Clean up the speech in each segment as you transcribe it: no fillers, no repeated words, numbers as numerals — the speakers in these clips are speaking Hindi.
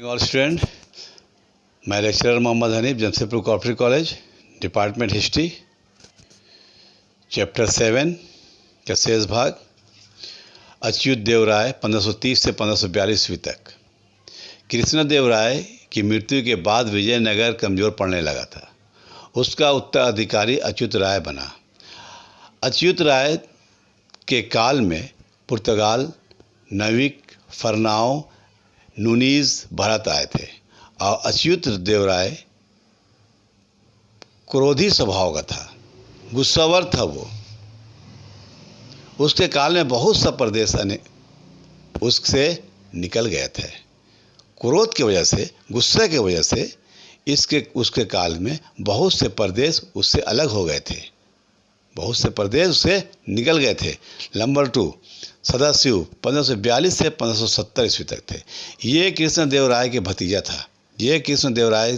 ऑल स्टूडेंट, मैं lecturer Mohammad Hanif, Jamshedpur corporate college, department history, chapter 7 का शेष भाग। अच्युत देव राय 1530 से 1542 ईस्वी तक। कृष्णदेवराय की मृत्यु के बाद विजयनगर कमज़ोर पड़ने लगा था। उसका उत्तराधिकारी अच्युत राय बना। अच्युत राय के काल में पुर्तगाल, नविक, फरनाओ, नूनीज भारत आए थे और अच्युत देवराय क्रोधी स्वभाव का था, गुस्सावर था वो। उसके काल में बहुत सा प्रदेश उससे निकल गए थे। क्रोध की वजह से, गुस्से की वजह से उसके काल में बहुत से प्रदेश उससे अलग हो गए थे, बहुत से प्रदेश उससे निकल गए थे। नंबर 2, सदाशिव 1542 से 1570 ईस्वी तक थे। ये कृष्णदेवराय के भतीजा था। ये कृष्णदेवराय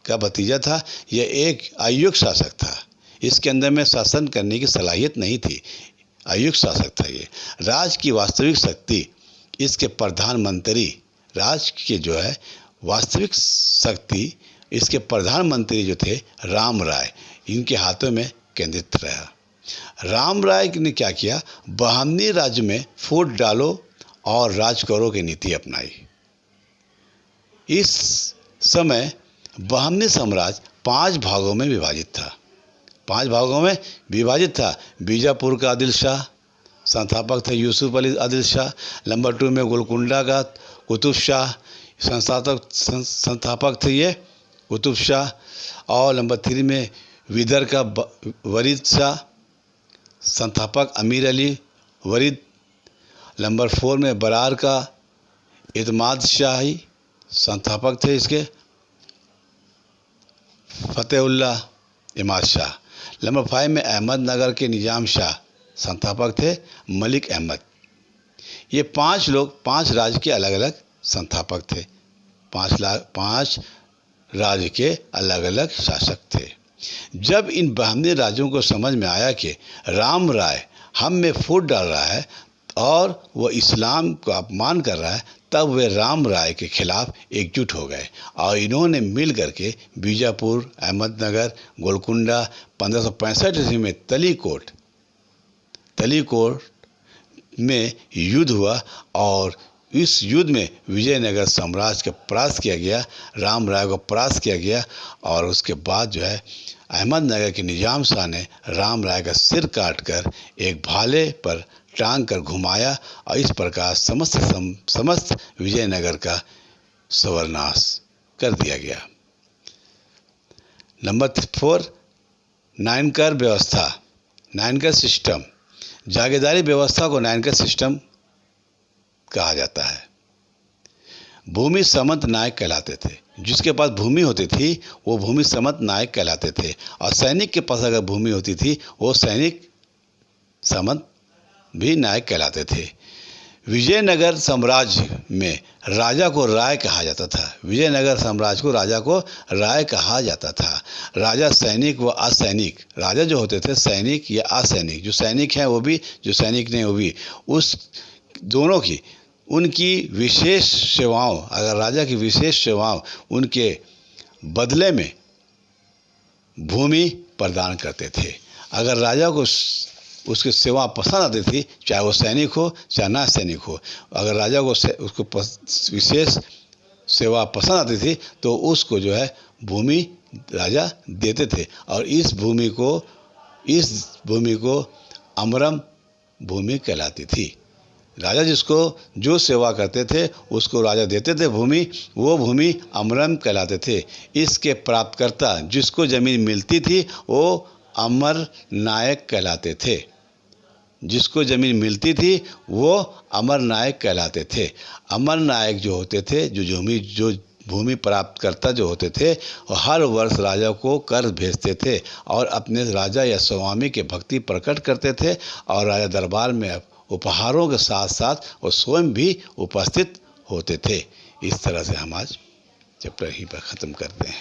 का भतीजा था। यह एक अयुक्त शासक था। इसके अंदर में शासन करने की सलाहियत नहीं थी। अयुक्त शासक था ये। राज की वास्तविक शक्ति इसके प्रधानमंत्री, राज के जो है वास्तविक शक्ति इसके प्रधानमंत्री जो थे राम राय, इनके हाथों में केंद्रित रहा। राम राय ने क्या किया? बहमनी राज्य में फूट डालो और राज करो की नीति अपनाई। इस समय बहमनी साम्राज्य 5 भागों में विभाजित था। 5 भागों में विभाजित था। बीजापुर का आदिल शाह संस्थापक थे यूसुफ अली आदिल शाह। नंबर 2 में गोलकुंडा का कुतुब शाह संस्थापक थे ये कुतुब शाह। और नंबर 3 में विदर का वरीद शाह संस्थापक अमीर अली वरीद। नंबर 4 में बरार का इतमाद शाही संस्थापक थे इसके फतेहुल्लाह इमाद शाह। नंबर 5 में अहमदनगर के निजाम शाह संस्थापक थे मलिक अहमद। ये 5 लोग 5 राज्य के अलग अलग संस्थापक थे। 5 राज्य के अलग अलग शासक थे। जब इन बहमनी राज्यों को समझ में आया कि राम राय हम में फूट डाल रहा है और वह इस्लाम को अपमान कर रहा है, तब वे राम राय के खिलाफ एकजुट हो गए और इन्होंने मिल करके बीजापुर, अहमदनगर, गोलकुंडा, 1565 ईस्वी में तलीकोट में युद्ध हुआ और इस युद्ध में विजयनगर साम्राज्य का परास्त किया गया, राम राय को परास्त किया गया। और उसके बाद जो है अहमदनगर के निजाम शाह ने राम राय का सिर काटकर एक भाले पर टांग कर घुमाया और इस प्रकार समस्त विजयनगर का सर्वनाश कर दिया गया। नंबर 4, नायनकर व्यवस्था, नायनकर सिस्टम। जागीरदारी व्यवस्था को नायनकर सिस्टम कहा जाता है। भूमि समंत नायक कहलाते थे। जिसके पास भूमि होती थी वो भूमि समंत नायक कहलाते थे और सैनिक के पास अगर भूमि होती थी वो सैनिक समंत भी नायक कहलाते थे। विजयनगर साम्राज्य में राजा को राय कहा जाता था। विजयनगर साम्राज्य को राजा को राय कहा जाता था। राजा सैनिक व असैनिक, राजा जो होते थे सैनिक या असैनिक, जो सैनिक हैं वो भी, जो सैनिक नहीं वो भी, उस दोनों की उनकी विशेष सेवाओं, अगर राजा की विशेष सेवाओं उनके बदले में भूमि प्रदान करते थे। अगर राजा को उसकी सेवा पसंद आती थी, चाहे वो सैनिक हो चाहे ना सैनिक हो, अगर राजा को उसको विशेष सेवा पसंद आती थी तो उसको जो है भूमि राजा देते थे और इस भूमि को अमरम भूमि कहलाती थी। राजा जिसको जो सेवा करते थे उसको राजा देते थे भूमि, वो भूमि अमरम कहलाते थे। इसके प्राप्तकर्ता जिसको ज़मीन मिलती थी वो अमर नायक कहलाते थे। जिसको ज़मीन मिलती थी वो अमर नायक कहलाते थे। अमर नायक जो होते थे, जो भूमि प्राप्तकर्ता जो होते थे, हर वर्ष राजा को कर भेजते थे और अपने राजा या स्वामी के भक्ति प्रकट करते थे और राजा दरबार में उपहारों के साथ साथ वो स्वयं भी उपस्थित होते थे। इस तरह से हम आज चैप्टर यहीं पर ख़त्म करते हैं।